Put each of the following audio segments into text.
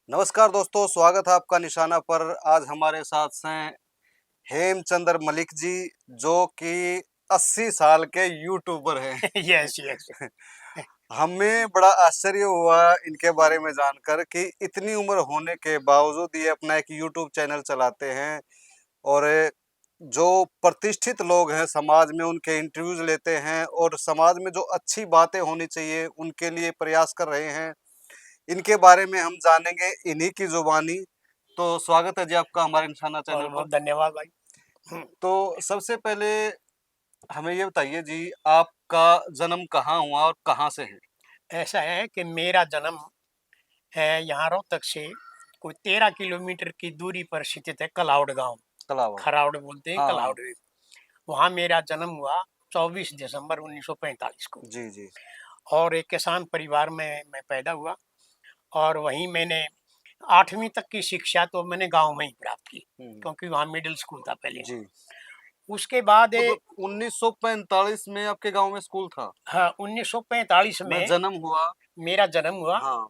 नमस्कार दोस्तों, स्वागत है आपका निशाना पर। आज हमारे साथ हैं हेमचंद्र मलिक जी, जो कि 80 साल के यूट्यूबर हैं। Yes yes. हमें बड़ा आश्चर्य हुआ इनके बारे में जानकर कि इतनी उम्र होने के बावजूद ये अपना एक यूट्यूब चैनल चलाते हैं और जो प्रतिष्ठित लोग हैं समाज में उनके इंटरव्यूज लेते हैं और समाज में जो अच्छी बातें होनी चाहिए उनके लिए प्रयास कर रहे हैं। इनके बारे में हम जानेंगे इन्हीं की जुबानी। तो स्वागत है जी आपका हमारे निशाना चैनल बहुत पर। बहुत धन्यवाद भाई। तो सबसे पहले हमें ये बताइए जी, आपका जन्म कहाँ हुआ और कहाँ से है? ऐसा है कि मेरा जन्म है यहाँ रोहतक से कोई 13 किलोमीटर की दूरी पर स्थित है कलाउड गांव। कलावा। खराउड बोलते हैं हाँ, हाँ। कलाउड। वहाँ मेरा जन्म हुआ 24 दिसंबर 1945 को। जी, जी। और एक किसान परिवार में मैं पैदा हुआ और वहीं मैंने 8वीं तक की शिक्षा तो मैंने गांव में ही प्राप्त की, हुँ, क्योंकि वहाँ मिडिल स्कूल था पहले। जी। उसके बाद मतलब 1945 में आपके गाँव में स्कूल था? हाँ, 1945 मैं में जन्म हुआ। मेरा जन्म हुआ। हाँ।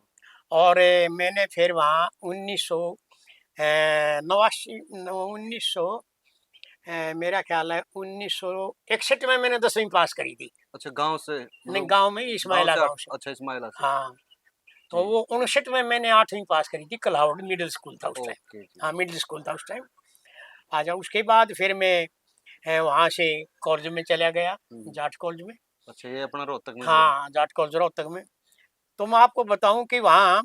और मैंने फिर वहाँ 1989 मेरा ख्याल है 1961 में मैंने 10वीं पास करी थी। अच्छा, गाँव से नहीं, मतलब गांव में ही, गाँव इस्माइला से आप गांव से। अच्छा इस्माइला से। हाँ, तो जी। वो 59 में मैंने 8वीं पास करी थी। कलाउड मिडिल स्कूल था उस टाइम। ओके जी। हाँ, मिडिल स्कूल था उस टाइम। अच्छा, उसके बाद फिर मैं वहाँ से कॉलेज में चला गया, हुँ। जाट कॉलेज में। अच्छा, ये अपना रोहतक में जो है। हाँ, जाट कॉलेज रोहतक में। तो मैं आपको बताऊं कि वहाँ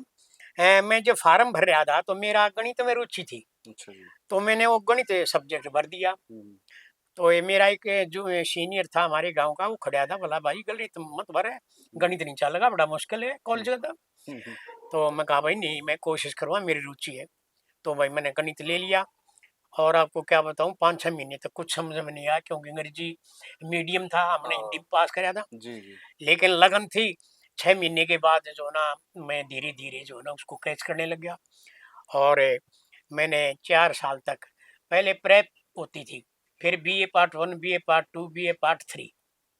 मैं जब फार्म भर रहा था तो मेरा गणित में रुचि थी। अच्छा जी। तो मैंने वो गणित सब्जेक्ट भर दिया। हुँ, तो ये मेरा एक जो सीनियर था हमारे गांव का, वो खड़ा था, बोला भाई गणित मत भर, हुँ, गणित नहीं चलेगा, बड़ा मुश्किल है हुँ, कॉलेज का। हुँ, हुँ। तो मैं कहा भाई नहीं, मैं कोशिश करूँगा, मेरी रुचि है। तो भाई मैंने गणित ले लिया। और आपको क्या बताऊं, 5-6 महीने तक कुछ समझ में नहीं आया, क्योंकि अंग्रेजी मीडियम था, हमने हिंदी हाँ। में पास कराया था। जी, जी। लेकिन लगन थी। 6 महीने के बाद जो है ना, मैं धीरे धीरे जो है ना उसको कैच करने लग गया। और मैंने 4 साल तक, पहले प्रेप होती थी, फिर BA part 1, BA part 2, BA part 3,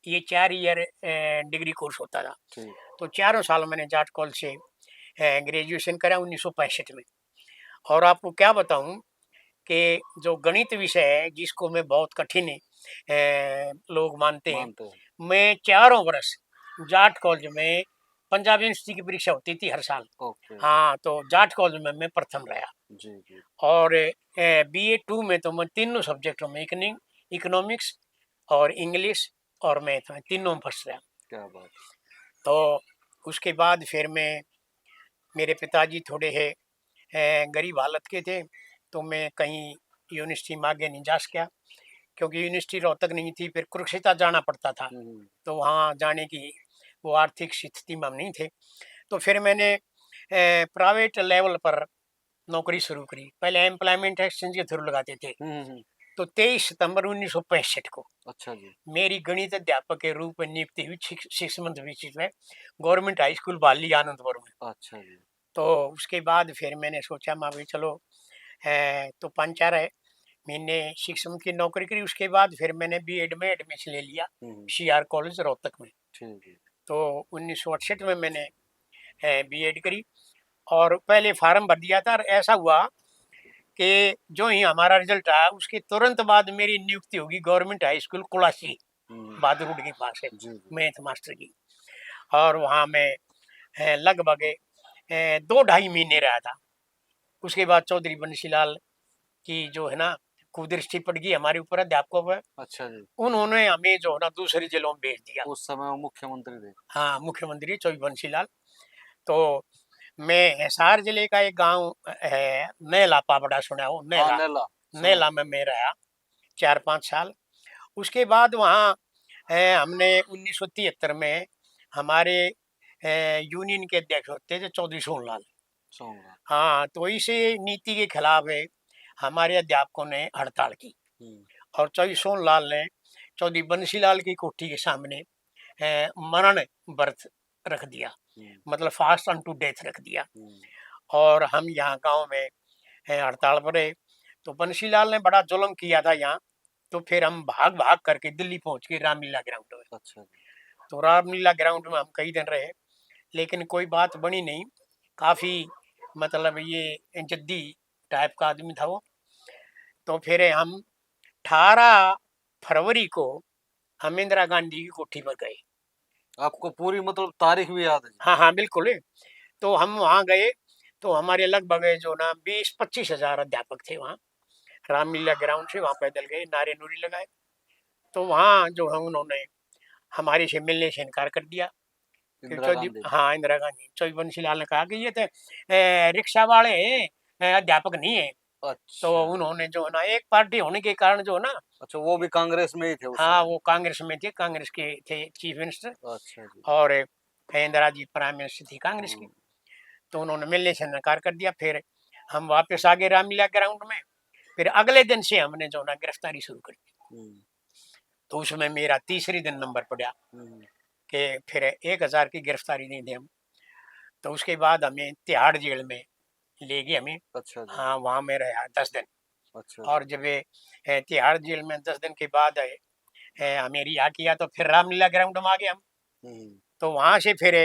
ये 4 ईयर डिग्री कोर्स होता था। ठीक। तो चारों साल मैंने जाट कॉलेज से ग्रेजुएशन करा 1965 में। और आपको क्या बताऊं कि जो गणित विषय है, जिसको मैं बहुत कठिन लोग मानते हैं, मानते हैं। मैं चारों वर्ष जाट कॉलेज में, पंजाब यूनिवर्सिटी की परीक्षा होती थी हर साल। ओके। हाँ, तो जाट कॉलेज में मैं प्रथम रहा। जी, जी। और बीए 2 में तो मैं तीनों सब्जेक्टों में, इकोनॉमिक्स और इंग्लिश और मैथ में तीनों में फर्स्ट रहा। क्या बात है। तो उसके बाद फिर मैं, मेरे पिताजी थोड़े है गरीब हालत के थे, तो मैं कहीं यूनिवर्सिटी में आगे नहीं जा सका, क्योंकि यूनिवर्सिटी रोहतक नहीं थी, फिर कुरुक्षेत्र जाना पड़ता था। हुँ, हुँ। तो वहाँ जाने की वो आर्थिक स्थिति में हम नहीं थे। तो फिर मैंने प्राइवेट लेवल पर नौकरी शुरू करी। पहले एम्प्लॉयमेंट एक्सचेंज के थ्रू लगाते थे। हुँ, हुँ, हुँ। तो 23 सितंबर 1965 को अच्छा जी। मेरी गणित अध्यापक के रूप में नियुक्ति हुई 6 मंथ बेसिस में, गवर्नमेंट हाई स्कूल बाली आनंदपुर में। अच्छा जी। तो उसके बाद फिर मैंने सोचा, मैं भाई चलो तो 5-4 महीने 6 मंथ की नौकरी करी। उसके बाद फिर मैंने बीएड में एडमिशन ले लिया, हुँ, हुँ। सीआर कॉलेज रोहतक में। ठीक है। तो 1968 में मैंने बीएड करी और पहले फार्म भर दिया था। और ऐसा हुआ कि जो ही हमारा रिजल्ट आया, उसके तुरंत बाद मेरी नियुक्ति होगी गवर्नमेंट हाई स्कूल कुलासी, हुँ, बहादुर रोड के पास है, जी, जी। मैथ मास्टर की। और वहाँ मैं लगभग 2 ढाई महीने रहा था। उसके बाद चौधरी बंशीलाल की जो है ना कुदृष्टि पड़ गई हमारे ऊपर, अध्यापकों पर। अच्छा जी। उन्होंने हमें जो है ना दूसरी जिलों में भेज दिया। उस समय वो मुख्यमंत्री थे। हाँ, मुख्यमंत्री चौधरी बंशीलाल। तो मैं हिसार जिले का एक गांव है नैला, पापड़ा सुना हो, हाँ, नैला। नैला, सुना है। नैला में मैं रहा 4-5 साल। उसके बाद वहाँ हमने 1973 में हमारे यूनियन के अध्यक्ष होते थे चौधरी सोनलाल। सोंगा। हाँ, तो इसी नीति के खिलाफ हमारे अध्यापकों ने हड़ताल की। हुँ, और चौधरी सोनलाल ने चौधरी बंसीलाल की कोठी के सामने मरण व्रत रख दिया, हुँ, मतलब फास्ट अन टू डेथ रख दिया। हुँ। और हम यहाँ गांव में हड़ताल पर रहे। तो बंसीलाल ने बड़ा जुल्म किया था यहाँ। तो फिर हम भाग भाग करके दिल्ली पहुंच गए, रामलीला ग्राउंड में। अच्छा जी। तो रामलीला ग्राउंड में हम कई दिन रहे, लेकिन कोई बात बनी नहीं। काफ़ी मतलब ये जद्दी टाइप का आदमी था वो। तो फिर हम 18 फरवरी को हम इंदिरा गांधी की कोठी पर गए। आपको पूरी मतलब तारीख भी याद है? हाँ, हाँ, बिल्कुल। तो हम वहाँ गए, तो हमारे लगभग जो ना 20-25 हज़ार अध्यापक थे वहाँ। रामलीला ग्राउंड से वहाँ पैदल गए, नारे-नुरे लगाए। तो वहाँ जो है उन्होंने हमारे से मिलने से इनकार कर दिया कि इंदिरा गांधी ने? हाँ, इंदिरा गांधी। चौधरी बंसीलाल ने कहा कि ये तो रिक्शा वाले हैं, अध्यापक नहीं है। तो अच्छा। उन्होंने जो है ना एक पार्टी होने के कारण जो है ना, अच्छा, वो भी कांग्रेस में ही थे उस हाँ, समय? वो कांग्रेस में थे, कांग्रेस के थे चीफ मिनिस्टर। अच्छा जी। और इंदिरा जी प्राइम मिनिस्टर थी कांग्रेस की। हुँ, तो उन्होंने मिलने से इनकार कर दिया। फिर हम वापस आ गए रामलीला ग्राउंड में। फिर अगले दिन से हमने जो ना गिरफ्तारी शुरू कर दी। हुँ, तो उसमें मेरा तीसरी दिन नंबर पड़ा हुँ। कि फिर 1000 की गिरफ्तारी नहीं दी हम। तो उसके बाद हमें तिहाड़ जेल में ले गए हमें। अच्छा जी, हाँ, वहाँ मैं रहा 10 दिन। अच्छा जी। और जब ये तिहाड़ जेल में 10 दिन के बाद हमें रिहा किया, तो फिर रामलीला ग्राउंड में आ गए हम। हुँ, तो वहाँ से फिर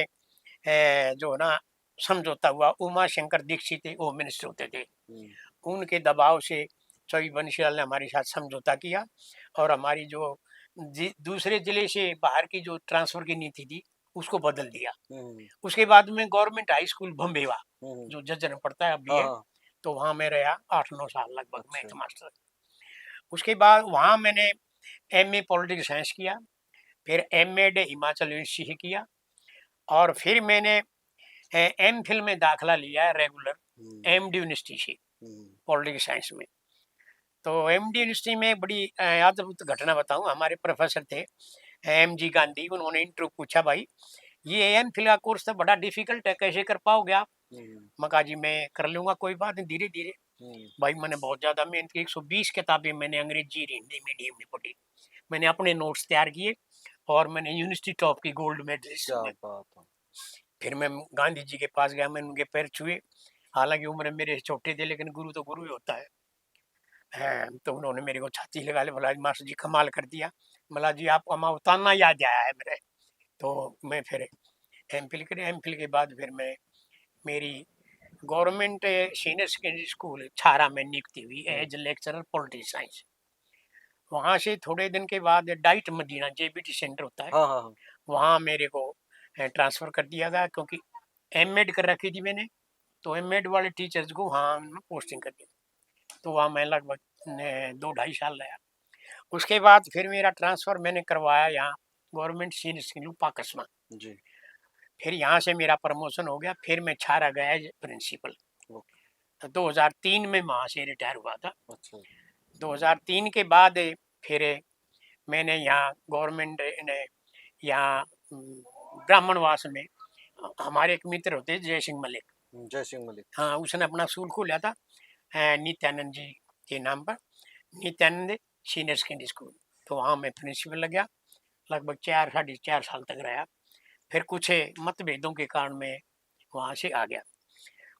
जो है ना समझौता हुआ। उमा शंकर दीक्षित होम मिनिस्टर होते थे, हुँ, उनके दबाव से चौधरी बंसीलाल ने हमारे साथ समझौता किया। और हमारी जो दूसरे जिले से बाहर की जो ट्रांसफ़र की नीति थी, उसको बदल दिया। हुँ, उसके बाद में गवर्नमेंट हाई स्कूल भंबेवा, हुँ। जो झज्जर में पड़ता है, अब भी हाँ, है। हाँ। तो वहाँ मैं रहा 8-9 साल लगभग अच्छा। Math master. उसके बाद वहाँ मैंने एमए पॉलिटिकल साइंस किया, फिर एमएड हिमाचल यूनिवर्सिटी से किया। और फिर मैंने एमफिल में दाखिला लिया है रेगुलर हुँ, एमडी यूनिवर्सिटी से हुँ, पॉलिटिकल साइंस में। तो एमडी यूनिवर्सिटी में बड़ी अद्भुत घटना बताऊँ। हमारे प्रोफेसर थे एमजी गांधी, उन्होंने इंटरव्यू पूछा, भाई ये एमफिल का कोर्स तो बड़ा डिफिकल्ट है, कैसे कर पाओगे आप? हुँ, मैं कहा जी मैं कर लूँगा, कोई बात नहीं, धीरे-धीरे। हुँ। भाई मैंने बहुत ज़्यादा मेहनत की, 120 किताबें मैंने अंग्रेजी और हिंदी मीडियम में पढ़ी। मैंने अपने नोट्स तैयार किए और मैंने यूनिवर्सिटी टॉप की गोल्ड मेडलिस्ट क्या में। बात है! फिर मैं गांधी जी के पास गया, मैंने उनके पैर छुए। हालाँकि उम्र में मेरे छोटे थे, लेकिन गुरु तो गुरु ही होता है। तो उन्होंने मेरे को छाती लगा ली, बोला मास्टर जी कमाल कर दिया। बोला जी आपको हमारा उतारना याद आया है मेरे। तो मैं फिर एमफिल करे, एमफिल के बाद फिर मैं मेरी गवर्नमेंट सीनियर सेकेंडरी स्कूल छारा में नियुक्ति हुई हुँ। As lecturer politics science. वहाँ से थोड़े दिन के बाद डाइट मदीना जेबीटी सेंटर होता है, हाँ, हाँ, हाँ। वहाँ मेरे को ट्रांसफ़र कर दिया गया, क्योंकि एमएड कर रखी थी मैंने। तो एमएड वाले टीचर्स को वहाँ उन्होंने पोस्टिंग कर दी। तो वहाँ मैं लगभग 2 ढाई साल रहा। उसके बाद फिर मेरा ट्रांसफ़र मैंने करवाया यहाँ गवर्नमेंट सीनियर स्कूल पाकसमा। जी, फिर यहाँ से मेरा प्रमोशन हो गया, फिर मैं छारा गया एज प्रिंसिपल। ओके, 2003 में वहाँ से रिटायर हुआ था। अच्छा। 2003 के बाद फिर मैंने यहाँ गवर्नमेंट ने यहाँ ब्राह्मणवास में हमारे एक मित्र होते हैं जय सिंह मलिक। जय सिंह मलिक। हाँ, उसने अपना स्कूल खोला था नित्यानंद जी के नाम पर, नित्यानंद सीनियर सेकेंडरी स्कूल। तो वहाँ मैं प्रिंसिपल लग गया, लगभग 4 साढ़े 4 साल तक रहा। फिर कुछ मतभेदों के कारण मैं वहाँ से आ गया।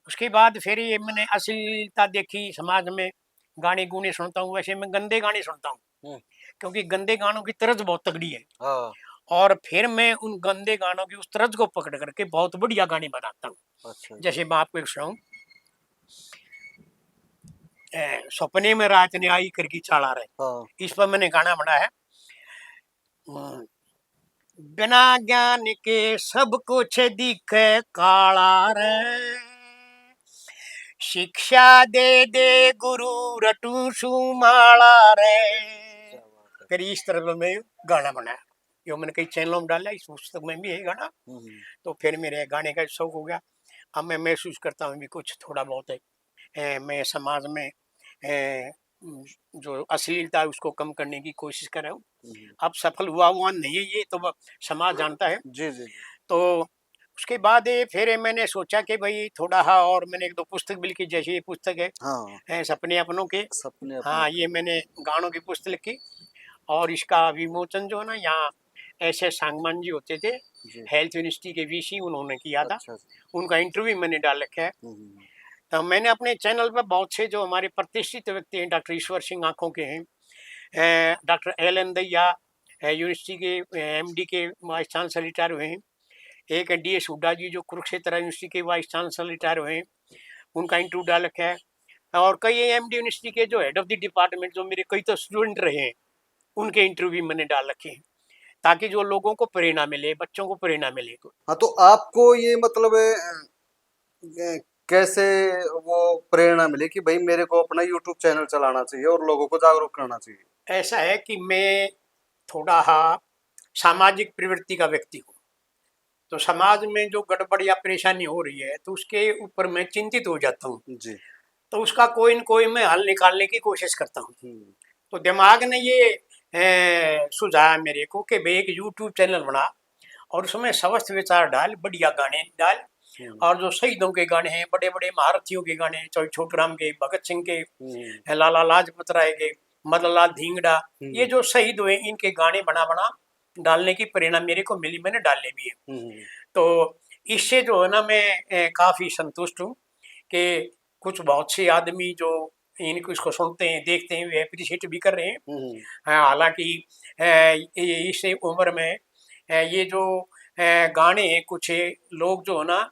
उसके बाद फिर ये मैंने अश्लीलता देखी समाज में। गाने गुने सुनता हूँ, वैसे मैं गंदे गाने सुनता हूँ, हुँ, क्योंकि गंदे गानों की तर्ज बहुत तगड़ी है। हाँ, और फिर मैं उन गंदे गानों की उस तर्ज को पकड़ करके बहुत बढ़िया गाने बनाता हूँ। अच्छा जी। जैसे मैं आपको एक सुनाऊँ, सपने में रात ने आई करके चाला हाँ, रहे, इस पर मैंने गाना बनाया है। बिना ज्ञान के सब कुछ दिखे काला रे, शिक्षा दे दे गुरु रटू सुमाला रे। क्या बात है! फिर इस तरह का मैं गाना बनाया, जो मैंने कई चैनलों में डाला, इस पुस्तक में भी है गाना। हुँ, हुँ, तो फिर मेरे गाने का शौक हो गया। अब मैं महसूस करता हूँ भी कुछ थोड़ा बहुत मैं समाज में जो अश्लीलता है उसको कम करने की कोशिश कर रहा हूँ। हुँ, हुँ। अब सफल हुआ हुआ नहीं है, ये तो समाज जानता है। जी, जी, जी। तो उसके बाद फिर मैंने सोचा कि भाई थोड़ा, हाँ, और मैंने 1-2 पुस्तक भी लिखी, जैसे ये पुस्तक है हाँ, सपने अपनों के। सपने अपनों हाँ, के। ये मैंने गानों की पुस्तक लिखी। और इसका विमोचन जो है ना, यहाँ ऐसे सांगमान जी होते थे जी, हेल्थ यूनिवर्सिटी के वीसी, उन्होंने किया था। अच्छा जी। उनका इंटरव्यू मैंने डाल रखा है। हुँ, हुँ, हुँ। तो मैंने अपने चैनल पर बहुत से जो हमारे प्रतिष्ठित व्यक्ति हैं, डॉक्टर ईश्वर सिंह आँखों के हैं, डॉक्टर एल एन दैया यूनिवर्सिटी के एमडी के वाइस चांसलर रिटायर हुए हैं। एक डी एस हुड्डा जी जो कुरुक्षेत्र यूनिवर्सिटी के वाइस चांसलर रिटायर हुए हैं। उनका इंटरव्यू डाल रखा है। और कई एमडी यूनिवर्सिटी के जो हेड ऑफ द डिपार्टमेंट जो मेरे कई तो स्टूडेंट रहे हैं, उनके इंटरव्यू भी मैंने डाल रखे हैं, ताकि जो लोगों को प्रेरणा मिले, बच्चों को प्रेरणा मिले। हाँ, तो आपको ये मतलब कैसे वो प्रेरणा मिली कि भाई मेरे को अपना यूट्यूब चैनल चलाना चाहिए और लोगों को जागरूक करना चाहिए? ऐसा है कि मैं थोड़ा सामाजिक प्रवृत्ति का व्यक्ति हूँ, तो समाज में जो गड़बड़ या परेशानी हो रही है तो उसके ऊपर मैं चिंतित हो जाता हूँ। जी। तो उसका कोई न कोई मैं हल निकालने की कोशिश करता हूँ। तो दिमाग ने ये सुझाया मेरे को कि भाई एक यूट्यूब चैनल बना और उसमें स्वस्थ विचार डाल, बढ़िया गाने डाल, और जो शहीदों के गाने हैं, बड़े बड़े महारथियों के गाने हैं, चाहे छोटूराम के, भगत सिंह के, लाला लाजपत राय के, मदनलाल धिंगड़ा, ये जो शहीद हुए इनके गाने बना बना डालने की प्रेरणा मेरे को मिली, मैंने डाले भी है। तो इससे जो है ना मैं काफी संतुष्ट हूँ कि कुछ बहुत से आदमी जो इनको इसको सुनते हैं, देखते हैं, वे अप्रिशिएट भी कर रहे हैं। हालांकि इस उम्र में ये जो गाने हैं, कुछ लोग जो है ना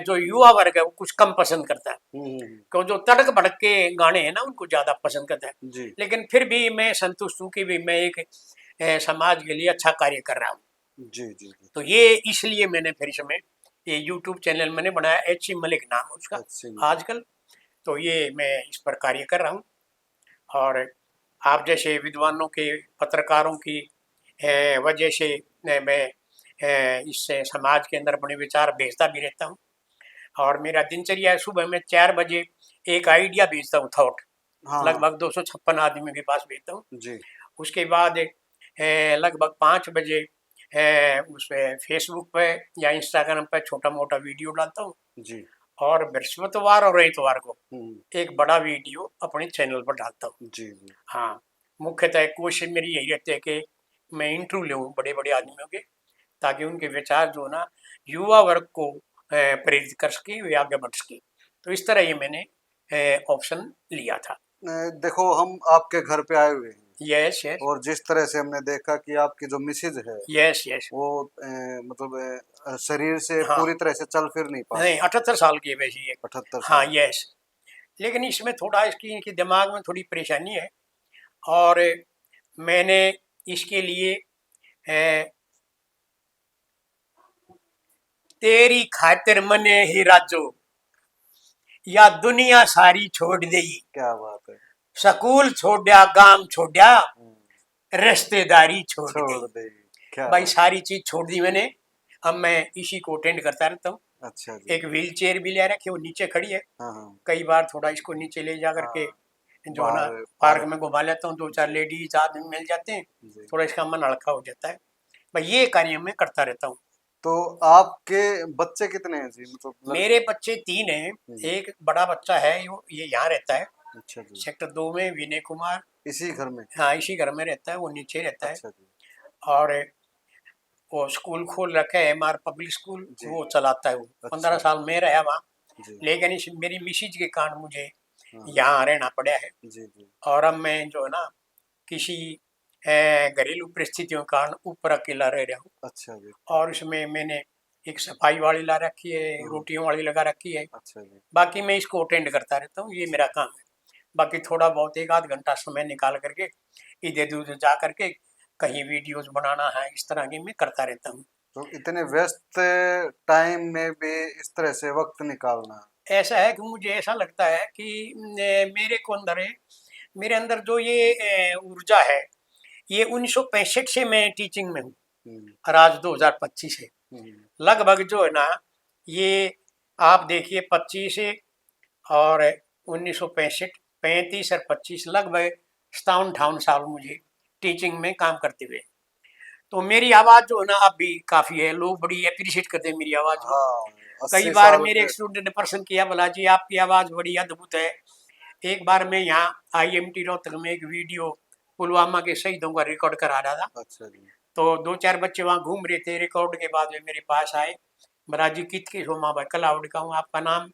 जो युवा वर्ग है वो कुछ कम पसंद करता है, क्योंकि जो तड़क भड़क के गाने हैं ना उनको ज्यादा पसंद करता है। जी। लेकिन फिर भी मैं संतुष्ट हूँ कि भी मैं एक समाज के लिए अच्छा कार्य कर रहा हूँ। जी, जी, जी। तो ये इसलिए मैंने फिर इसमें ये यूट्यूब चैनल मैंने बनाया, एच मलिक नाम है उसका अच्छा। आजकल। तो ये मैं इस पर कार्य कर रहा हूँ, और आप जैसे विद्वानों के, पत्रकारों की वजह से मैं इससे समाज के अंदर अपने विचार भेजता भी रहता हूँ। और मेरा दिनचर्या है, सुबह में 4 बजे एक आइडिया भेजता हूँ, थॉट, हाँ। लगभग 256 आदमी के पास भेजता हूँ। जी। उसके बाद लगभग 5 बजे उस पे फेसबुक पे या इंस्टाग्राम पे छोटा मोटा वीडियो डालता हूँ। जी। और बृहस्पतिवार और इतवार को एक बड़ा वीडियो अपने चैनल पर डालता हूँ। जी, जी। हाँ, मुख्यतः कोशिश मेरी यही रहती है कि मैं इंटरव्यू लूँ बड़े बड़े आदमियों के, ताकि उनके विचार जो ना युवा वर्ग को प्रेरित कर सके, वे आगे बढ़ सके। तो इस तरह ये मैंने ऑप्शन लिया था। देखो, हम आपके घर पे आए हुए हैं यस यस और जिस तरह से हमने देखा कि आपकी जो मिसेज है यस यस। वो मतलब शरीर से हाँ, पूरी तरह से चल फिर नहीं नहीं, पाती। 78 साल की है वैसे ये। 78 हाँ साल यस। लेकिन इसमें थोड़ा इसकी इनके दिमाग में थोड़ी परेशानी है, और मैंने इसके लिए अ, तेरी खातिर मने ही राजो या दुनिया सारी छोड़ देई, क्या बात है। स्कूल छोड़ा, गांव छोड़ा, रिश्तेदारी छोड़ छोड़ गई। दे। क्या भाई बात। सारी चीज छोड़ दी मैंने, अब मैं इसी को अटेंड करता रहता हूँ। अच्छा जी। एक व्हील चेयर भी ले रखी है, वो नीचे खड़ी है। हाँ, हाँ। कई बार थोड़ा इसको नीचे ले जा करके हाँ, जो है ना बाहर पार्क पार्क। में घुमा लेता हूँ, 2-4 जी। लेडीज आदमी मिल जाते हैं, जी। थोड़ा इसका मन हल्का हो जाता है। भाई ये कार्य मैं करता रहता हूँ। तो आपके बच्चे कितने हैं जी, मतलब मेरे बच्चे 3 हैं। एक बड़ा बच्चा है, ये यहाँ रहता है, अच्छा जी। सेक्टर 2 में, विनय कुमार। इसी घर में? हाँ, इसी घर में रहता है, वो नीचे रहता है। अच्छा जी। और वो स्कूल खोल रखा है हमारा पब्लिक स्कूल, जी। वो चलाता है वो। 15 अच्छा। साल में रहा वहाँ, जी। लेकिन इस मेरी मिसेज के कारण मुझे हाँ। यहाँ रहना पड़ा है। जी, जी। और अब मैं जो है ना किसी घरेलू परिस्थितियों के कारण ऊपर अकेला रह रहा हूँ। अच्छा जी। और इसमें मैंने एक सफाई वाली ला रखी है, हाँ। रोटियों वाली लगा रखी है। अच्छा जी। बाकी मैं इसको अटेंड करता रहता हूँ, ये मेरा काम है। बाकी थोड़ा बहुत 1 आध घंटा समय निकाल करके इधर उधर जा करके कहीं वीडियोस बनाना है, इस तरह की मैं करता रहता हूँ। तो इतने व्यस्त टाइम में भी इस तरह से वक्त निकालना। ऐसा है कि मुझे ऐसा लगता है कि मेरे को अंदर है, मेरे अंदर जो ये ऊर्जा है, ये 1965 से मैं टीचिंग में हूँ, और आज 2025 है। लगभग जो है ना ये आप देखिए 25 से और 1965, 35 और 25, लगभग 57-58 साल मुझे टीचिंग में काम करते हुए। तो मेरी आवाज़ जो है ना अब भी काफ़ी है, लोग बड़ी अप्रिशिएट करते हैं मेरी आवाज़ को। हाँ, कई 80 बार साल मेरे के। एक स्टूडेंट ने प्रश्न किया, बोला जी आपकी आवाज़ बड़ी अद्भुत है। एक बार मैं यहाँ IMT रोहतक में एक वीडियो पुलवामा के शहीदों का रिकॉर्ड करा रहा था। अच्छा जी। तो 2-4 बच्चे वहाँ घूम रहे थे, रिकॉर्ड के बाद वे मेरे पास आए, बोला जी कित की सोमा भाई कलाउड का हूँ, आपका नाम?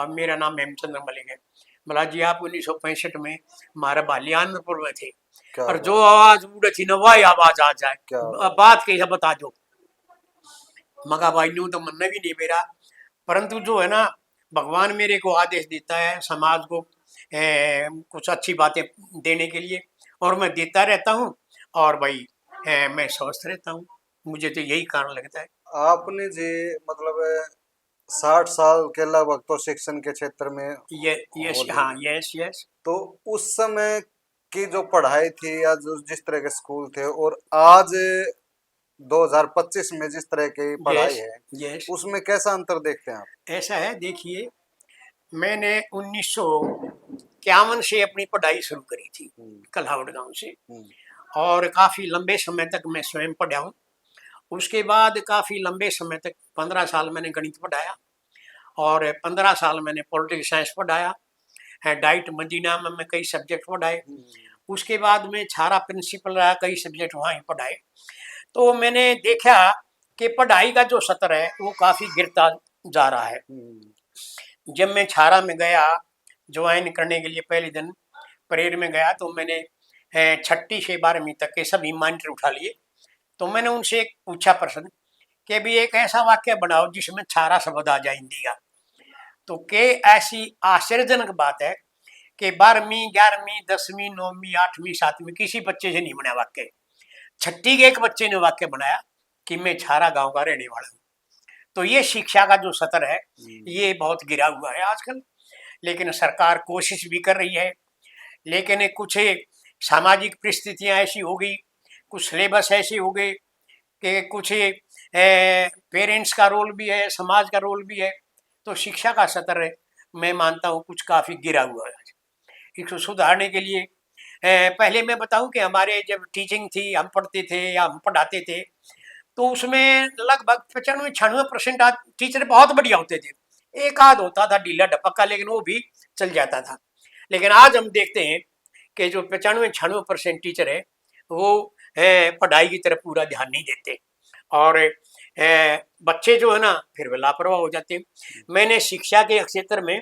मेरा नाम हेमचंद्र मलिक है। बोला जी आप 1965 में हमारे बालियानपुर में थे, क्या और जो बात। आवाज़ उड़ थी ना वही आवाज़ आ जाए, क्या अब बात। बात कैसे बता दो। मगा भाई यूँ तो मन में भी नहीं मेरा, परंतु जो है ना भगवान मेरे को आदेश देता है समाज को कुछ अच्छी बातें देने के लिए, और मैं देता रहता हूँ, और भाई मैं स्वस्थ रहता हूँ। मुझे तो यही कारण लगता है। आपने जी मतलब 60 साल के लगभग तो शिक्षण के क्षेत्र में ये हो यस, हाँ, लिए, यस यस। तो उस समय की जो पढ़ाई थी या जो जिस तरह के स्कूल थे और आज 2025 में जिस तरह की पढ़ाई यस है, यस। उसमें कैसा अंतर देखते हैं आप? ऐसा है, देखिए, मैंने 1951 से अपनी पढ़ाई शुरू करी थी, हम्म, कल्हावड़ गांव से, हम्म, और काफ़ी लंबे समय तक मैं स्वयं पढ़ा हूँ। उसके बाद काफ़ी लंबे समय तक 15 साल मैंने गणित पढ़ाया, और 15 साल मैंने पॉलिटिकल साइंस पढ़ाया है। डाइट मदीना में मैं कई सब्जेक्ट पढ़ाए। हम्म, उसके बाद में छारा प्रिंसिपल रहा, कई सब्जेक्ट वहाँ ही पढ़ाए। तो मैंने देखा कि पढ़ाई का जो स्तर है वो काफ़ी गिरता जा रहा है। हम्म, जब मैं छारा में गया ज्वाइन करने के लिए, पहले दिन परेड में गया, तो मैंने छठी से 12वीं तक के सभी मॉनिटर उठा लिए। तो मैंने उनसे एक पूछा प्रश्न कि भी एक ऐसा वाक्य बनाओ जिसमें छारा शब्द आ जाए हिंदी का। तो के ऐसी आश्चर्यजनक बात है कि 12वीं 11वीं 10वीं 9वीं 8वीं 7वीं किसी बच्चे से नहीं बना वाक्य। छठी के एक बच्चे ने वाक्य बनाया कि मैं छारा गांव का रहने वाला हूँ। तो ये शिक्षा का जो स्तर है हम्म, ये बहुत गिरा हुआ है आजकल। लेकिन सरकार कोशिश भी कर रही है, लेकिन कुछ सामाजिक परिस्थितियां ऐसी हो गई, कुछ सिलेबस ऐसे हो गए कि कुछ पेरेंट्स का रोल भी है, समाज का रोल भी है। तो शिक्षा का स्तर मैं मानता हूँ कुछ काफ़ी गिरा हुआ है। इसको सुधारने के लिए पहले मैं बताऊं कि हमारे जब टीचिंग थी, हम पढ़ते थे या हम पढ़ाते थे, तो उसमें लगभग 95-96% टीचर बहुत बढ़िया होते थे। एक आध होता था ढीला ढपक्का, लेकिन वो भी चल जाता था। लेकिन आज हम देखते हैं कि जो 95-96% टीचर है वो पढ़ाई की तरफ पूरा ध्यान नहीं देते, और बच्चे जो है ना फिर वे लापरवाह हो जाते हैं। मैंने शिक्षा के क्षेत्र में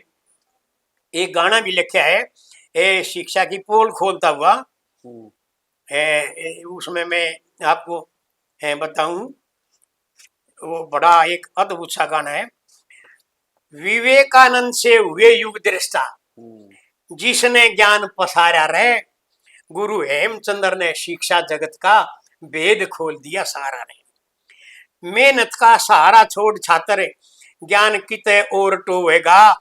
एक गाना भी लिखा है, शिक्षा की पोल खोलता हुआ। हम्म, उसमें मैं आपको बताऊं, वो बड़ा एक अद्भुत सा गाना है। विवेकानंद से हुए युग दृष्टा, हम्म, जिसने ज्ञान पसारा रे, गुरु हेमचंद्र ने शिक्षा जगत का भेद खोल दिया सारा ने। मेहनत का सहारा छोड़ छात्र, ज्ञान किते और टोवेगा,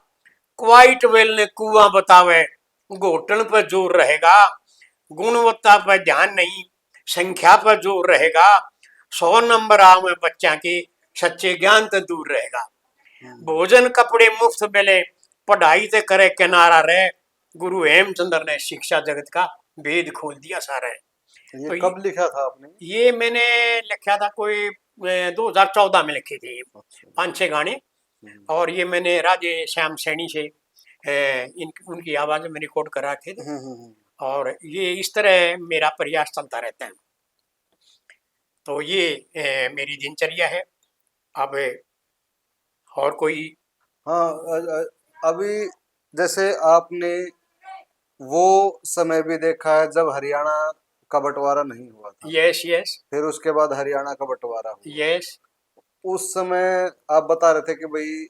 क्वाइट वेल ने कुआं बतावे, घोटन पर जोर रहेगा। गुणवत्ता पर ध्यान नहीं, संख्या पर जोर रहेगा। 100 नंबर आवे बच्चा के, सच्चे ज्ञान तो दूर रहेगा। हम्म। भोजन कपड़े मुफ्त मिले, पढ़ाई से करे किनारा रहे, गुरु हेमचंद्र ने शिक्षा जगत का भेद खोल दिया सारा है। ये तो कब लिखा था आपने? ये मैंने लिखा था कोई 2014 में लिखे थे, अच्छा। 5-6 गाने। हम्म, और ये मैंने राजे श्याम सैनी से उनकी आवाज़ में रिकॉर्ड करा के थे। हम्म, हम्म, और ये इस तरह मेरा प्रयास चलता रहता है। तो ये मेरी दिनचर्या है। अब और कोई? हाँ, अभी जैसे आपने वो समय भी देखा है जब हरियाणा का बंटवारा नहीं हुआ था, यस यस फिर उसके बाद हरियाणा का बंटवारा हुआ। यस उस समय आप बता रहे थे कि भाई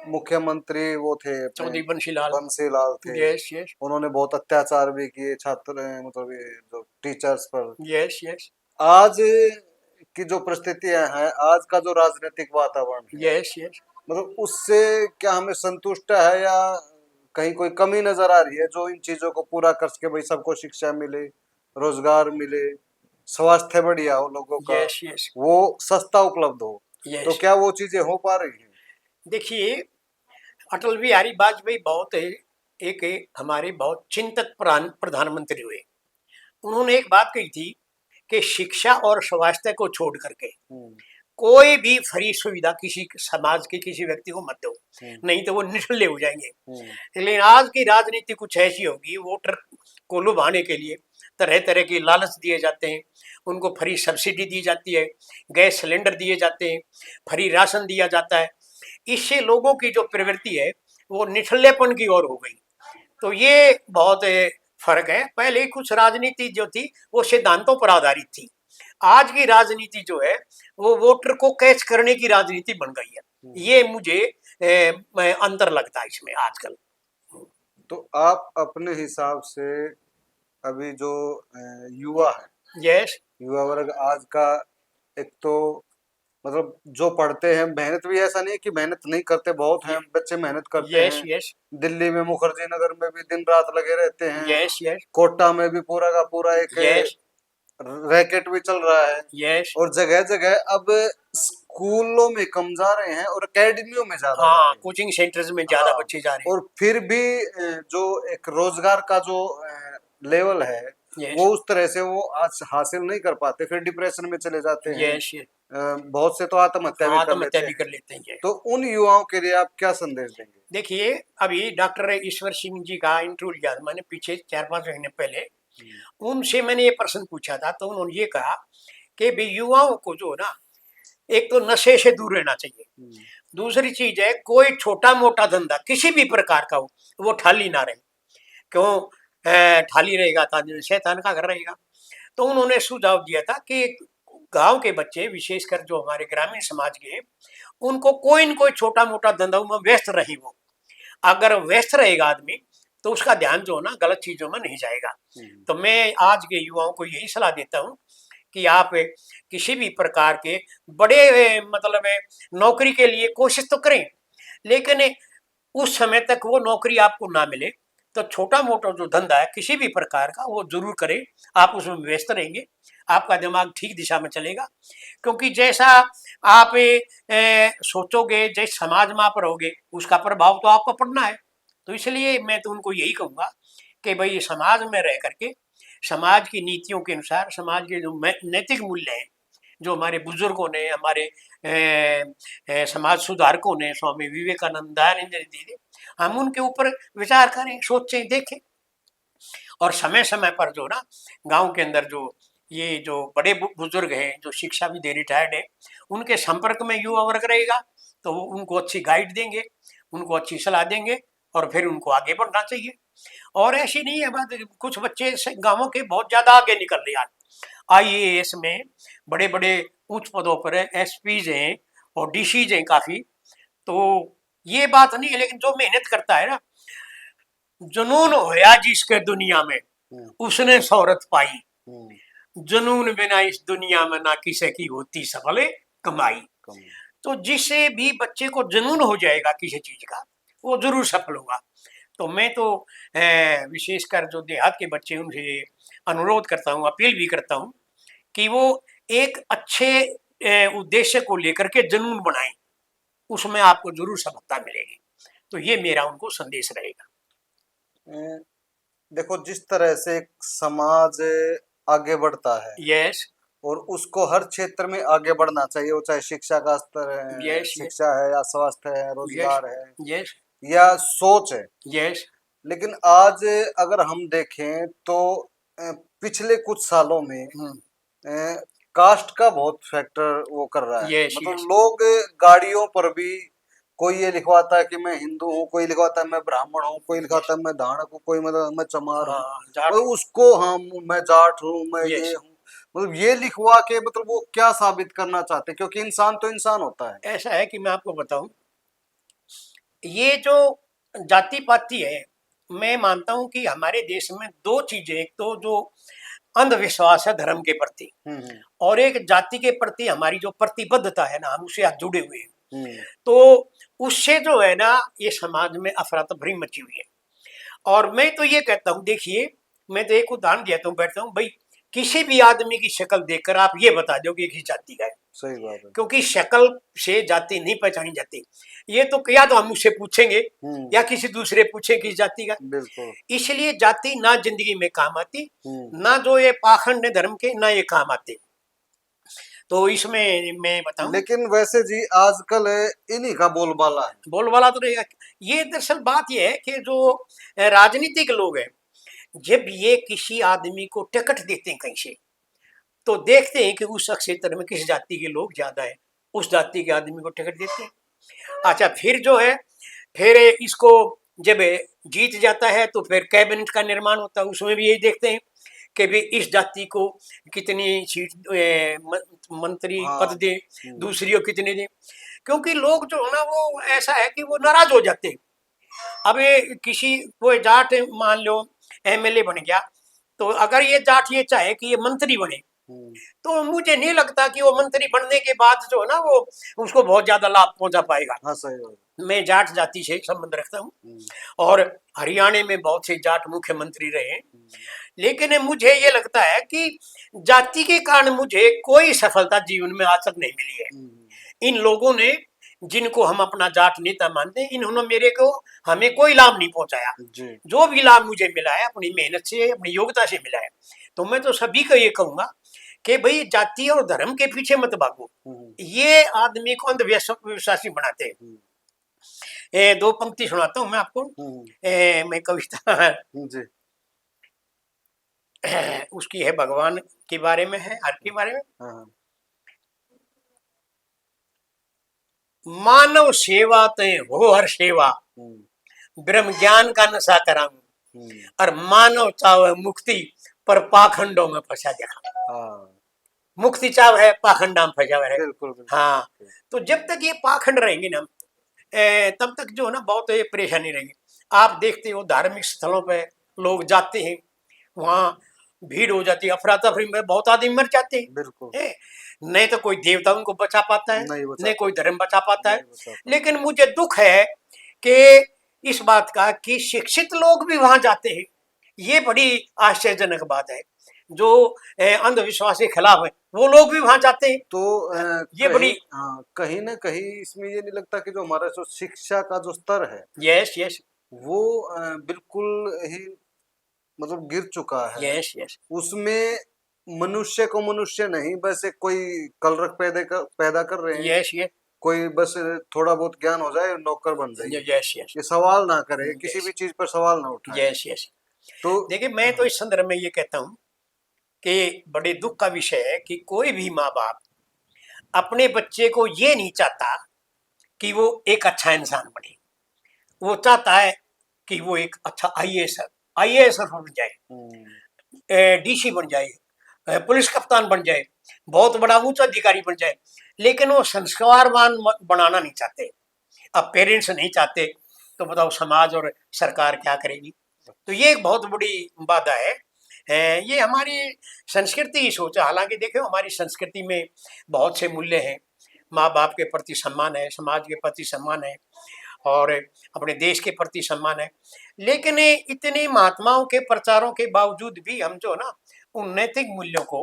मुख्यमंत्री वो थे अपने चौधरी बंशीलाल। बंसीलाल थे, यस यस उन्होंने बहुत अत्याचार भी किए छात्र मतलब ये जो टीचर्स पर। यस यस आज की जो परिस्थितियां हैं, आज का जो राजनीतिक वातावरण है, यस यस। मतलब उससे क्या हमें संतुष्ट है या कहीं कोई कमी नजर आ रही है जो इन चीजों को पूरा कर सके, भाई सबको शिक्षा मिले, रोजगार मिले, स्वास्थ्य बढ़िया हो लोगों का, यस यस वो सस्ता उपलब्ध हो, तो यस। क्या वो चीजें हो पा रही हैं? देखिए, अटल बिहारी वाजपेयी बहुत एक हमारे बहुत चिंतक प्रधानमंत्री हुए। उन्होंने एक बात कही थी कि शिक्षा और स्वास्थ्य को छोड़ करके हम्म, कोई भी फ्री सुविधा किसी समाज के किसी व्यक्ति को मत दो, हम्म, नहीं तो वो निठल्ले हो जाएंगे। हम्म, लेकिन आज की राजनीति कुछ ऐसी होगी, वोटर को लुभाने के लिए तरह तरह के लालच दिए जाते हैं, उनको फ्री सब्सिडी दी जाती है, गैस सिलेंडर दिए जाते हैं, फ्री राशन दिया जाता है। इससे लोगों की जो प्रवृत्ति है वो निठल्लेपन की ओर हो गई। तो ये बहुत फर्क है। पहले कुछ राजनीति जो थी वो सिद्धांतों पर आधारित थी। आज की राजनीति जो है वो वोटर को कैच करने की राजनीति बन गई है। हम्म, ये मुझे अंतर लगता है इसमें आजकल। तो आप अपने हिसाब से अभी जो युवा है, यस, युवा वर्ग आज का, एक तो मतलब जो पढ़ते हैं, मेहनत भी ऐसा नहीं है कि मेहनत नहीं करते, बहुत हैं बच्चे मेहनत करते यस, हैं। यस, दिल्ली में मुखर्जी नगर में भी दिन रात लगे रहते हैं। यस, यस, कोटा में भी पूरा का पूरा एक यस, रैकेट भी चल रहा है। यस। और जगह जगह अब स्कूलों में कम जा रहे हैं और एकेडमियों में ज्यादा जा हाँ, रहे हैं। कोचिंग सेंटर्स में ज़्यादा हाँ, बच्चे जा रहे और फिर भी जो एक रोजगार का जो लेवल है, हैं। वो यस, उस तरह से वो आज हासिल नहीं कर पाते, फिर डिप्रेशन में चले जाते हैं। Yes, yes. बहुत से तो आत्महत्या भी हाँ, कर आत्महत्या लेते भी हैं। कर लेते हैं ये। तो उन युवाओं के लिए आप क्या संदेश देंगे? देखिए, अभी डॉक्टर ईश्वर सिंह जी का इंटरव्यू लिया था मैंने पीछे 4-5 महीने पहले। हम्म, उनसे मैंने ये प्रश्न पूछा था, तो उन्होंने ये कहा कि भई युवाओं को जो है ना, एक तो नशे से दूर रहना चाहिए। हम्म, दूसरी चीज़ है, कोई छोटा-मोटा धंधा किसी भी प्रकार का हो, वो ठाली ना रहे। क्यों ठाली रहेगा तो आदमी शैतान का घर रहेगा। तो उन्होंने सुझाव दिया था कि गाँव के बच्चे विशेषकर जो हमारे ग्रामीण समाज के हैं, उनको कोई न कोई छोटा-मोटा धंधा में व्यस्त रहे वो। अगर व्यस्त रहेगा आदमी, तो उसका ध्यान जो है ना गलत चीज़ों में नहीं जाएगा। हम्म, तो मैं आज के युवाओं को यही सलाह देता हूँ कि आप किसी भी प्रकार के बड़े मतलब नौकरी के लिए कोशिश तो करें, लेकिन उस समय तक वो नौकरी आपको ना मिले, तो छोटा-मोटा जो धंधा है किसी भी प्रकार का वो ज़रूर करें। आप उसमें व्यस्त रहेंगे, आपका दिमाग ठीक दिशा में चलेगा। क्योंकि जैसा आप सोचोगे, जिस समाज में आप रहोगे, उसका प्रभाव तो आपको पड़ना है। तो इसलिए मैं तो उनको यही कहूँगा कि भई समाज में रह कर के, समाज की नीतियों के अनुसार, समाज के जो नैतिक मूल्य हैं, जो हमारे बुजुर्गों ने, हमारे समाज सुधारकों ने, स्वामी विवेकानंद, दयानंद जी ने, हम उनके ऊपर विचार करें, सोचें, देखें। और समय-समय पर जो ना गाँव के अंदर जो ये जो बड़े बुजुर्ग हैं, जो शिक्षा भी दे रिटायर्ड हैं, उनके संपर्क में युवा वर्ग रहेगा, तो वो उनको अच्छी गाइड देंगे, उनको अच्छी सलाह देंगे और फिर उनको आगे बढ़ना चाहिए। और ऐसी नहीं है बात, कुछ बच्चे गाँवों के बहुत ज़्यादा आगे निकल रहे हैं आज। आईएएस में बड़े-बड़े उच्च पदों पर एसपीज़ हैं और डीसीज़ हैं काफ़ी। तो ये बात नहीं है, लेकिन जो मेहनत करता है ना, जुनून होया जिसके दुनिया में, हम्म, उसने शोहरत पाई। हम्म, जुनून बिना इस दुनिया में ना किसी की होती सफल कमाई। कम, तो जिससे भी बच्चे को जुनून हो जाएगा किसी चीज का, वो जरूर सफल होगा। तो मैं तो विशेषकर जो देहात के बच्चे हैं, उनसे अनुरोध करता हूँ, अपील भी करता हूँ कि वो एक अच्छे उद्देश्य को लेकर के जुनून बनाएं, उसमें आपको जरूर सफलता मिलेगी। तो ये मेरा उनको संदेश रहेगा। अ, देखो, जिस तरह से एक समाज आगे बढ़ता है यस, और उसको हर क्षेत्र में आगे बढ़ना चाहिए, वो चाहे शिक्षा का स्तर है, यस, यस, शिक्षा है या स्वास्थ्य है, यस, रोजगार है यस, या सोच है। यस, लेकिन आज अगर हम देखें तो पिछले कुछ सालों में कास्ट का बहुत फैक्टर वो कर रहा है। यस, मतलब यस, लोग गाड़ियों पर भी, कोई ये लिखवाता है कि मैं हिंदू हूँ, कोई लिखवाता है मैं ब्राह्मण हूँ, कोई यस, लिखवाता है मैं धाड़क हूँ, कोई मतलब मैं चमार हूँ, हाँ, जाट, मतलब उसको हम, मैं जाट हूँ, मैं यस। ये हूँ। मतलब ये लिखवा के मतलब वो क्या साबित करना चाहते हैं, क्योंकि इंसान तो इंसान होता है। ऐसा है कि मैं आपको बताऊं, ये जो जाति पाति है, मैं मानता हूं कि हमारे देश में दो चीजें, एक तो जो अंधविश्वास है धर्म के प्रति, हम्म, और एक जाति के प्रति हमारी जो प्रतिबद्धता है ना, हम उससे आज जुड़े हुए हैं। हम्म, तो उससे जो है ना, ये समाज में अफरा तफरी मची हुई है। और मैं तो ये कहता हूँ, देखिए, मैं तो एक उदाहरण देता हूँ, बैठता हूँ भाई, किसी भी आदमी की शक्ल देखकर आप ये बता दो कि ये किस जाति का है। सही बात है। क्योंकि शक्ल से जाति नहीं पहचानी जाती। ये तो या तो हम उससे पूछेंगे हम्म, या किसी दूसरे पूछे किस जाति का। बिल्कुल। इसलिए जाति ना जिंदगी में काम आती, हम्म, ना जो ये पाखंड है धर्म के, ना ये काम आते। तो इसमें मैं बताऊं, लेकिन वैसे जी आजकल इन्हीं का बोलबाला है। बोलबाला तो रहेगा। ये दरअसल बात ये है कि जो राजनीतिक लोग हैं, जब ये किसी आदमी को टिकट देते हैं कहीं से, तो देखते हैं कि उस क्षेत्र में किस जाति के लोग ज्यादा है, उस जाति के आदमी को टिकट देते हैं। अच्छा, फिर जो है, फिर इसको जब जीत जाता है तो फिर कैबिनेट का निर्माण होता है, उसमें भी यही देखते हैं कि भी इस जाति को कितनी सीट मंत्री पद हाँ। दे, दूसरी को कितने दे। क्योंकि लोग जो है ना वो ऐसा है कि वो नाराज हो जाते हैं। अब ये किसी कोई जाट मान लो एमएलए बन गया, तो अगर ये जाट ये चाहे कि ये मंत्री बने, तो मुझे नहीं लगता कि वो मंत्री बनने के बाद जो है ना वो उसको बहुत ज्यादा लाभ पहुंचा पाएगा। हाँ सही बात। मैं जाट जाति से संबंध रखता हूँ और हरियाणा में बहुत से जाट मुख्यमंत्री रहे हैं, लेकिन मुझे ये लगता है कि जाति के कारण मुझे कोई सफलता जीवन में आज तक नहीं मिली है। इन लोगों ने जिनको हम अपना जाट नेता मानते हैं, इन्होंने मेरे को हमें कोई लाभ नहीं पहुंचाया। जी जो भी लाभ मुझे मिला है अपनी मेहनत से अपनी योग्यता से मिला है। तो मैं तो सभी को ये कहूंगा कि भाई जाति और धर्म के पीछे मत भागो, ये आदमी को अंधविश्वासी बनाते हैं। दो पंक्ति सुनाता हूँ मैं आपको। मैं कविता जी उसकी है, भगवान के बारे में है, हर के बारे में। हाँ मानव सेवा ते हो हर सेवा, ब्रह्म ज्ञान का नशा कराऊं, और मानव चाव मुक्ति पर पाखंडों में फंसा देखा। हाँ मुक्ति चाव है, पाखंडा में फंसा है। बिल्कुल बिल्कुल। हाँ, तो जब तक ये पाखंड रहेंगे ना तब तक जो है ना बहुत परेशानी रहेगी। आप देखते हो धार्मिक स्थलों पे लोग जाते हैं, वहाँ भीड़ हो जाती है, अफरा तफरी में बहुत आदमी मर जाते बिल्कुल हैं। नहीं तो कोई देवता उनको बचा पाता है, नहीं बचा नहीं कोई धर्म बचा पाता है। नहीं बचा पाता। लेकिन मुझे दुख है कि इस बात का कि शिक्षित लोग भी वहां जाते हैं। ये बड़ी आश्चर्यजनक बात है। जो अंधविश्वास के खिलाफ है वो लोग भी वहां जाते हैं। तो ये बड़ी कहीं ना कहीं इसमें ये नहीं लगता कि जो हमारा जो शिक्षा का जो स्तर है यस यस वो बिल्कुल ही मतलब गिर चुका है। यस यस उसमें मनुष्य को मनुष्य नहीं, बस एक कोई कलरक पैदा कर रहे हैं। यस यस कोई बस थोड़ा बहुत ज्ञान हो जाए नौकर बन जाए, यस यस ये सवाल ना करे, किसी यस भी चीज पर सवाल ना उठाए। Yes yes. तो देखिए मैं तो इस संदर्भ में ये कहता हूँ कि बड़े दुख का विषय है कि कोई भी माँ बाप अपने बच्चे को ये नहीं चाहता कि वो एक अच्छा इंसान बने। वो चाहता है कि वो एक अच्छा आईएएस बन जाए, डीसी बन जाए, पुलिस कप्तान बन जाए, बहुत बड़ा उच्च अधिकारी बन जाए, लेकिन वो संस्कारवान बनाना नहीं चाहते। अब पेरेंट्स नहीं चाहते तो बताओ समाज और सरकार क्या करेगी। तो ये एक बहुत बड़ी बाधा है। ये हमारी संस्कृति ही सोचा। हालांकि देखो हमारी संस्कृति में बहुत से मूल्य हैं, माँ बाप के प्रति सम्मान है, समाज के प्रति सम्मान है और अपने देश के प्रति सम्मान है। लेकिन इतने महात्माओं के प्रचारों के बावजूद भी हम जो ना उन नैतिक मूल्यों को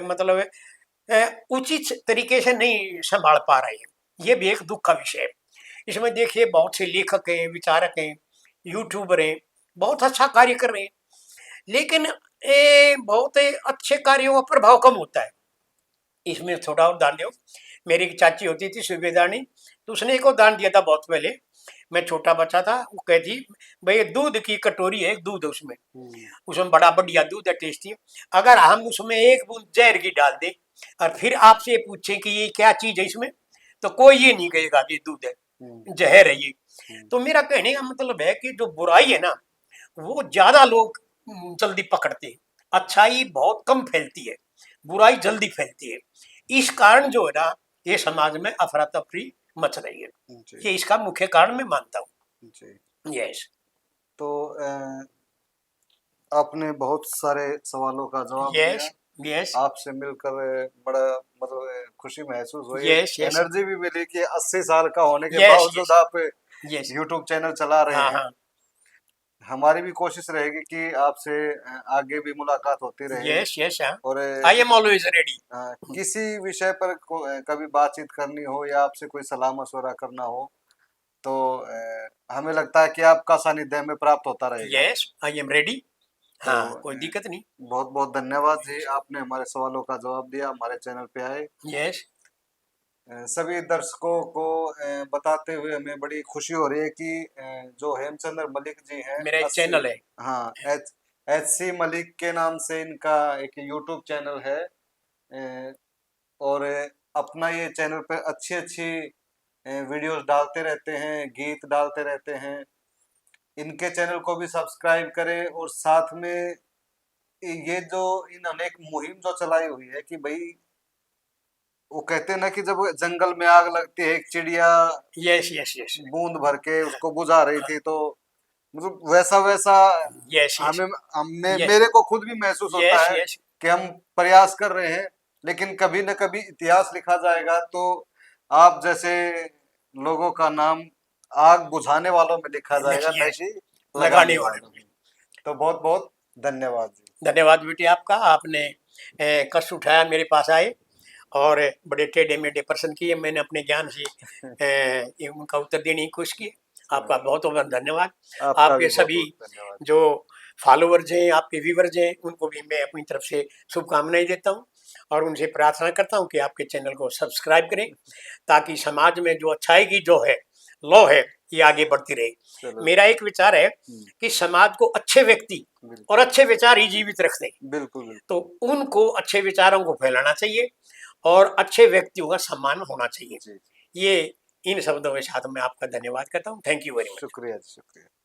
मतलब उचित तरीके से नहीं संभाल पा रहे हैं। ये भी एक दुख का विषय है। इसमें देखिए बहुत से लेखक हैं, विचारक हैं, यूट्यूबर हैं, बहुत अच्छा कार्य कर रहे हैं, लेकिन बहुत अच्छे कार्यों का प्रभाव कम होता है। इसमें थोड़ा और दान दो। मेरी एक चाची होती थी सूबेदारनी, तो उसने एक और दान दिया था बहुत पहले। मैं छोटा बच्चा था, वो कहती भाई दूध की कटोरी है, दूध उसमें उसमें बड़ा बढ़िया दूध है, टेस्टी है। अगर हम उसमें एक बूंद जहर की डाल दें और फिर आपसे पूछें कि ये क्या चीज है इसमें, तो कोई ये नहीं कहेगा ये दूध है, जहर है ये। तो मेरा कहने का मतलब है कि जो बुराई है ना वो ज्यादा लोग जल्दी पकड़ते हैं, अच्छाई बहुत कम फैलती है, बुराई जल्दी फैलती है। इस कारण जो है ना ये समाज में अफरा तफरी मच रही है। ये इसका मुख्य कारण मैं मानता हूँ। जी यस तो आपने बहुत सारे सवालों का जवाब यस दिया। यस आपसे मिलकर बड़ा मतलब खुशी महसूस हुई, यस यस एनर्जी भी मिली कि 80 साल का होने के यस बावजूद यस आप यस यूट्यूब चैनल चला रहे हाँ हैं। हाँ हमारी भी कोशिश रहेगी कि आपसे आगे भी मुलाकात होती रहे यस यस हाँ और आई एम ऑलवेज रेडी। किसी विषय पर कभी बातचीत करनी हो या आपसे कोई सलाह मशवरा करना हो तो हमें लगता है कि आपका सानिध्य हमें प्राप्त होता रहेगा। Yes I am ready. तो हाँ कोई दिक्कत नहीं। बहुत बहुत धन्यवाद जी, आपने हमारे सवालों का जवाब दिया, हमारे चैनल पे आए। यस सभी दर्शकों को बताते हुए हमें बड़ी खुशी हो रही है कि जो हेमचंद्र मलिक जी हैं मेरा एक 80 चैनल है। हाँ एच सी मलिक के नाम से इनका एक यूट्यूब चैनल है। और अपना ये चैनल पे अच्छी अच्छी वीडियोस डालते रहते हैं, गीत डालते रहते हैं। इनके चैनल को भी सब्सक्राइब करें और साथ में ये जो इन्होंने एक मुहिम जो चलाई हुई है कि भाई वो कहते हैं ना कि जब जंगल में आग लगती है, एक चिड़िया यस, यस, यस, बूंद भर के उसको बुझा रही थी, तो मतलब वैसा वैसा यस, यस, हमें हमने यस, मेरे को खुद भी महसूस होता यस, है यस, कि हम प्रयास कर रहे हैं, लेकिन कभी न कभी इतिहास लिखा जाएगा तो आप जैसे लोगों का नाम आग बुझाने वालों में लिखा जाएगा, न यस, कि लगाने लगाने वाले वालों में। में। तो बहुत बहुत धन्यवाद जी। धन्यवाद बेटे आपका, आपने कष्ट उठाया, मेरे पास आए और बड़े टेढ़े मेढ़े प्रश्न किए, मैंने अपने ज्ञान से ये उनका उत्तर देने की कोशिश की। आपका बहुत बहुत धन्यवाद। आपका भी आपके बहुत सभी बहुत धन्यवाद। जो फॉलोवर्स हैं, आपके व्यूवर्स हैं, उनको भी मैं अपनी तरफ से शुभकामनाएं देता हूँ और उनसे प्रार्थना करता हूँ कि आपके चैनल को सब्सक्राइब करें, ताकि समाज में जो अच्छाई की जो है लौ है, ये आगे बढ़ती रहे। चलो मेरा जी। एक विचार है कि समाज को अच्छे व्यक्ति और बिल्कुल अच्छे विचार ही जीवित रखते हैं, बिल्कुल तो बिल्कुल। उनको अच्छे विचारों को फैलाना चाहिए और अच्छे व्यक्तियों का सम्मान होना चाहिए। जी जी। ये इन शब्दों के साथ मैं आपका धन्यवाद करता हूँ। Thank you very much. शुक्रिया जी, शुक्रिया।